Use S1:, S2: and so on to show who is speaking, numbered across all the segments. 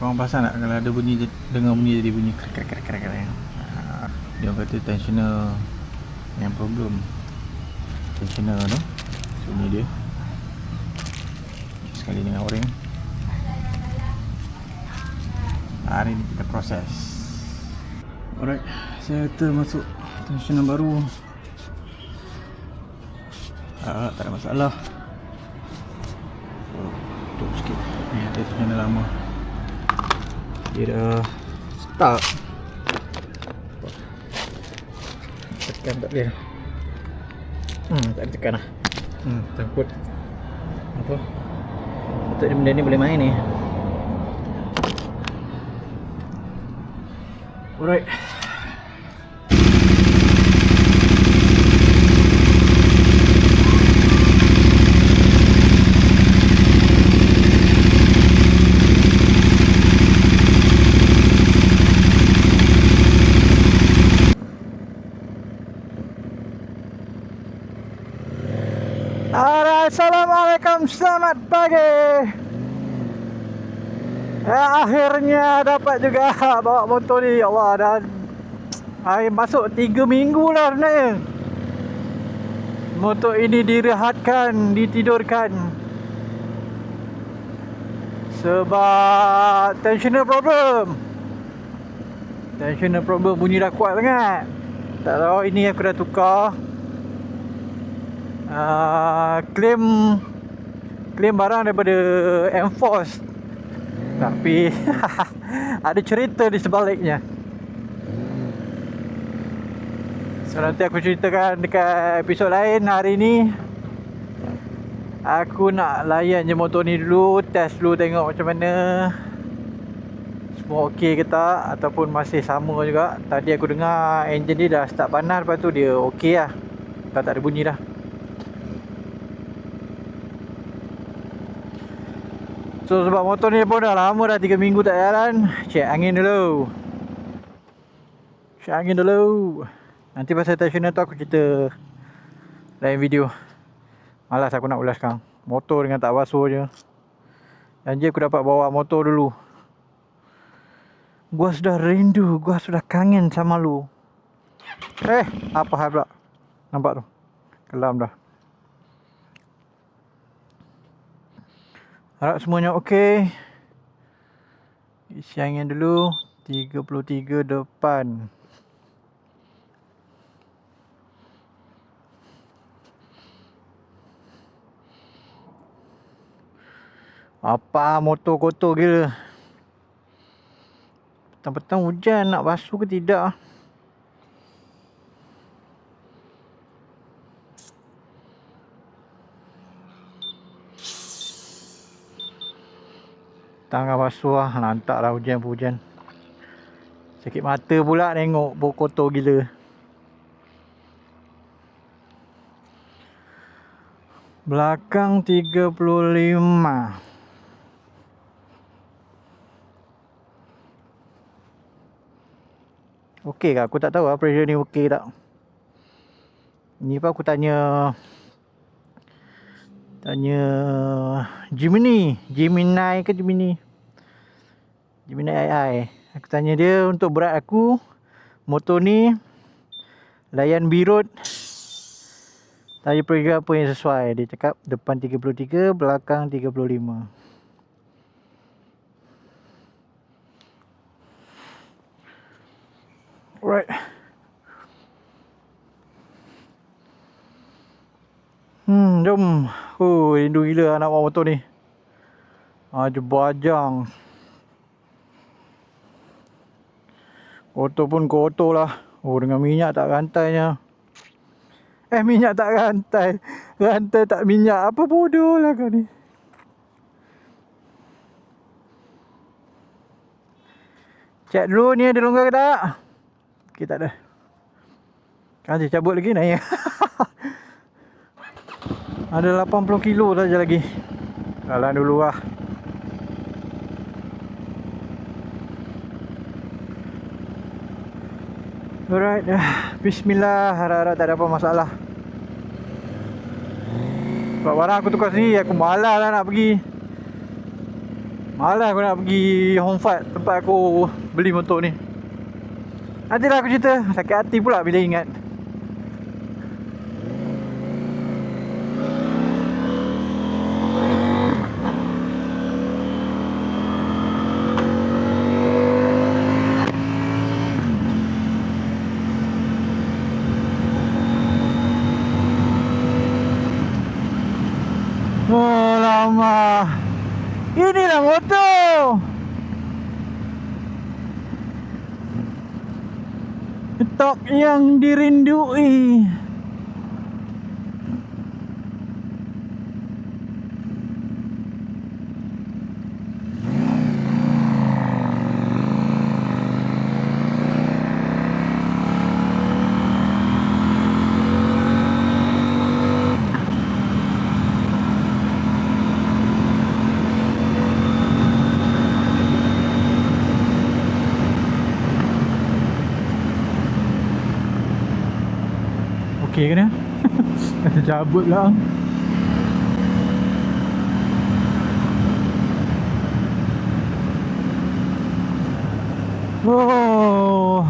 S1: korang perasan tak kalau ada bunyi, dengar bunyi jadi bunyi krek. Dia orang kata tensioner yang problem. Tensioner tu, so ni dia. Sekali dengan o-ring. Hari ni kita proses. Alright, saya termasuk tensioner baru. Tak ada masalah. Tutup sikit. Ni ada tensioner lama. Dia dah start. Tekan tak boleh. Tak ada tekan lah. Takut apa? Betul benda ni boleh main ni. Alright. Assalamualaikum, selamat pagi. Akhirnya dapat juga bawa motor ni. Ya Allah, dah masuk 3 minggu lah sebenarnya. Motor ini direhatkan, ditidurkan sebab tensioner problem. Bunyi dah kuat sangat. Tak tahu, ini aku dah tukar. Claim barang daripada Enforce, tapi ada cerita di sebaliknya. So nanti aku ceritakan dekat episod lain. Hari ni aku nak layan je motor ni dulu, test dulu, tengok macam mana, semua okey ke tak, ataupun masih sama juga. Tadi aku dengar enjin dia dah start panas, lepas tu dia okey lah, tak ada bunyi dah. So sebab motor ni pun dah lama dah, 3 minggu tak jalan. Check angin dulu. Nanti pasal tensioner tu aku cerita lain video. Malas aku nak ulas sekarang. Motor dengan tak basuh je. Janji aku dapat bawa motor dulu. Gua sudah rindu, gua sudah kangen sama lu. Apa hal pula? Nampak tu? Kelam dah. Harap semuanya okey. Isi angin dulu. 33 depan. Apa motor kotor gila. Petang-petang hujan, nak basuh ke tidak? Tangan basuh lah. Lantak lah hujan. Sakit mata pula tengok bau kotor gila. Belakang 35. Okey ke? Aku tak tahu lah pressure ni okey tak. Ni pun aku tanya Gemini ke Gemini AI. Aku tanya dia untuk berat aku, motor ni layan B-Road, tanya pressure apa yang sesuai. Dia cakap depan 33, belakang 35. Alright. Jom. Rindu gila nak bawa motor ni. Jebajang. Motor pun kotor lah. Dengan minyak tak rantainya. Minyak tak rantai. Rantai tak minyak. Apa bodoh lah kau ni. Cek dulu ni ada longgar ke tak? Okey, tak ada. Kan dia cabut lagi naik. Ada 80 kilo saja lagi. Jalan dulu lah. Alright. Bismillah. Harap-harap tak ada apa masalah. Sebab barang aku tukar sendiri, aku malas lah nak pergi Malas aku nak pergi Hong Fat, tempat aku beli motor ni. Nantilah aku cerita. Sakit hati pula bila ingat. Oh lama. Inilah motor. Tok yang dirindui. Okey kena. Kata cabut lah. Oh.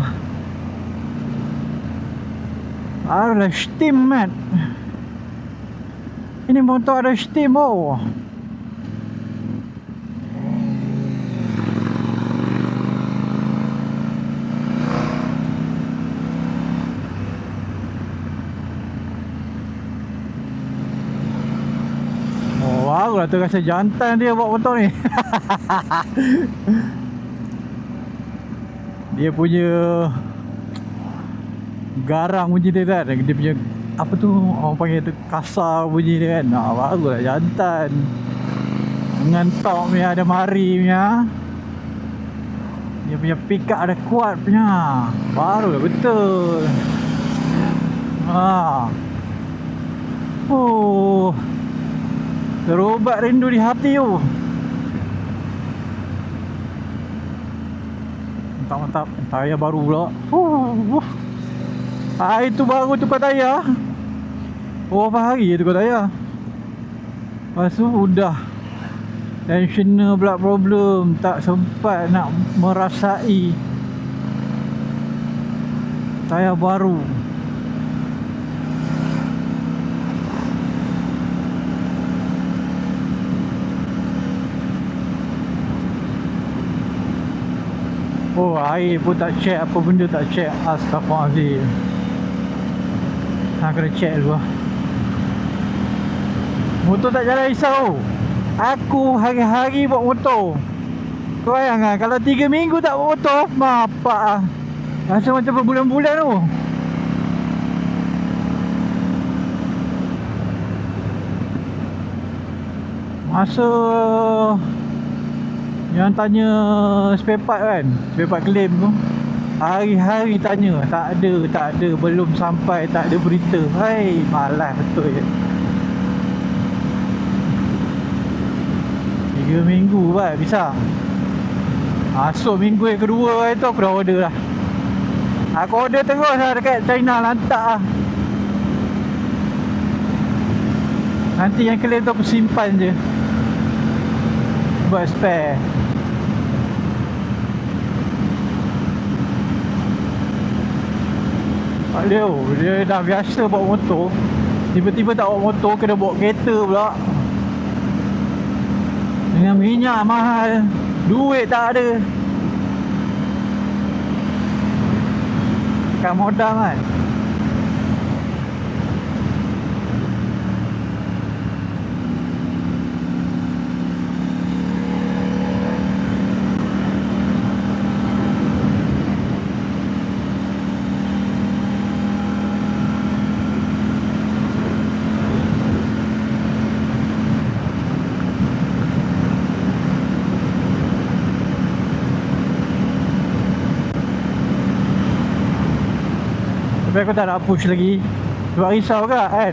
S1: Ada steam mat. Ini motor ada steam oh. Baru lah tu rasa jantan dia bawa motor ni. Dia punya garang bunyi dia kan. Dia punya apa tu orang panggil tu kasar bunyi dia kan. Baru lah jantan. Dengan tok punya ada mari punya. Dia punya pick up ada kuat punya. Baru lah betul. Oh. Terubat rindu di hati tu. Mantap-mantap. Tayar baru pula. Itu baru tukar tayar. Berapa hari je tukar tayar. Lepas tu udah tensioner pula problem. Tak sempat nak merasai tayar baru. Oh, air pun tak check, apa benda tak check. Astaghfirullahaladzim. Kena check dulu lah. Motor tak jalan risau. Aku hari-hari bawa motor. Kau bayang lah, kalau 3 minggu tak bawa motor, mapak lah. Rasa macam berbulan-bulan tu. Masa yang tanya spare part kan, spare part claim tu, hari-hari tanya, tak ada, belum sampai, tak ada berita. Hai, malas betul je. 3 minggu kan, bisa. Masuk minggu yang kedua tu aku dah order lah. Aku order terus lah dekat China, lantak lah. Nanti yang claim tu aku simpan je buat spare. Dia dah biasa bawa motor, tiba-tiba tak bawa motor, kena bawa kereta pula. Dengan minyak mahal, duit tak ada. Kan modal kan. Tapi aku tak nak push lagi sebab risau kan.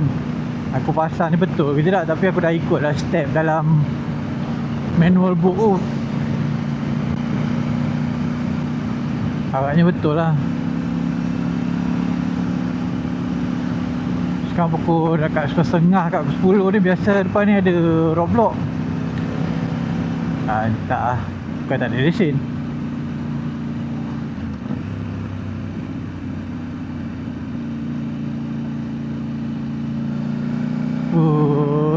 S1: Aku pasang ni betul ke tidak, tapi aku dah ikut lah step dalam manual book tu. Agaknya betul lah. Sekarang pukul dekat 11.30 kat 10 ni. Biasa depan ni ada roadblock. Tak lah, bukan tak ada lesen.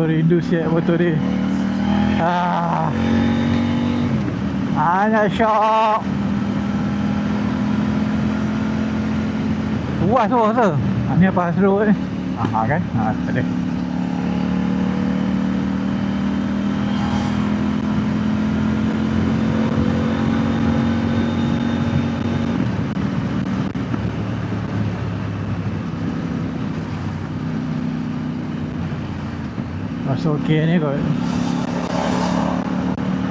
S1: Rindu siap motor ni. Nak syok. Puas tu rasa. Ni apa seru ni. Kan? Tak ada. Rasa okey ni kot.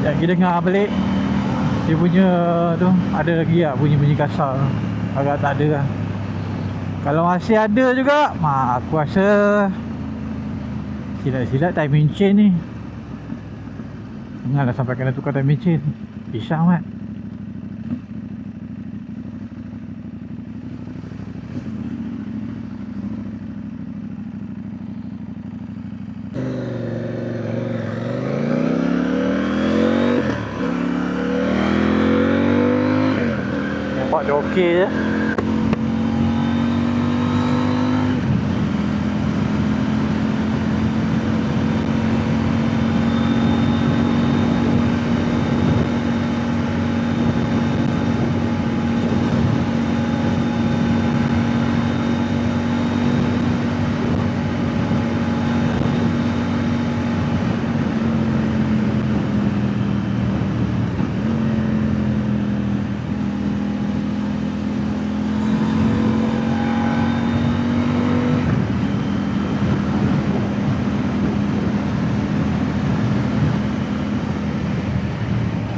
S1: Sekejap kita dengar balik. Dia punya tu ada lagi lah bunyi-bunyi kasar. Agak tak ada lah. Kalau masih ada juga, aku rasa silat-silat timing chain ni. Janganlah sampai kena tukar timing chain. Pisang mat. Nampak dia okey je.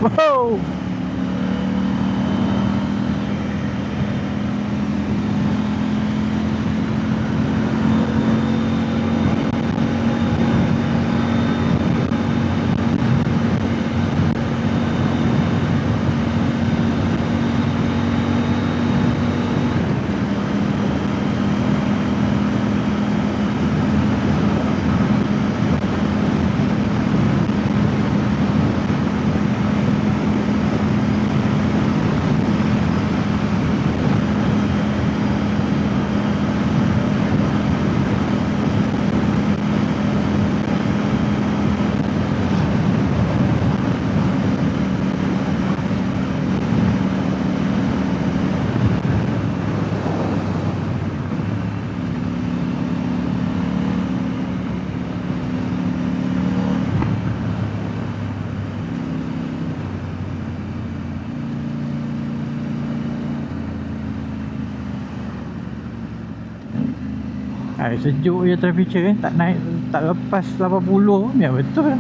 S1: Wow. Sejuk je temperature kan. Tak naik, tak lepas 80. Ya betul.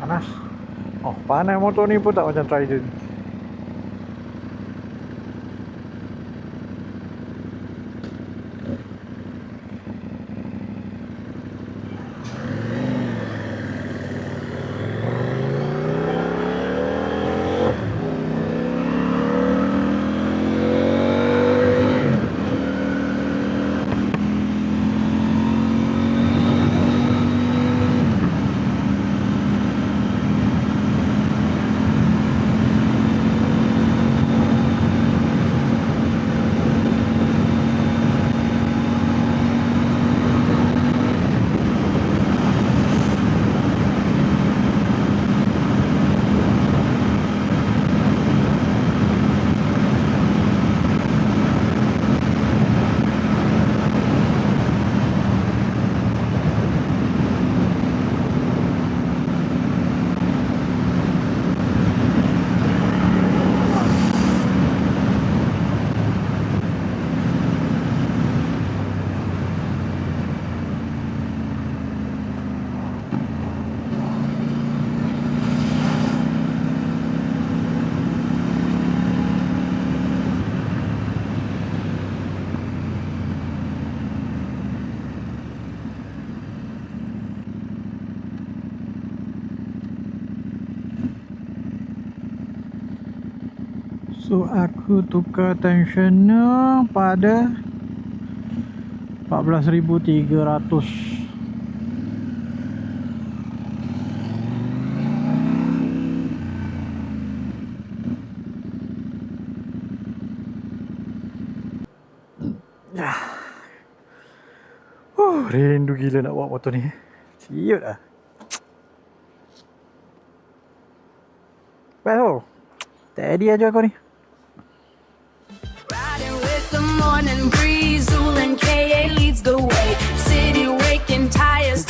S1: Panas. Oh, panas motor ni pun tak macam Trident. So aku tukar tensioner pada 14,300. Ya. Rindu gila nak bawa motor ni. Siut lah. Well, steady aja kau ni.
S2: Riding with the morning breeze, Zool and KA leads the way. City waking tires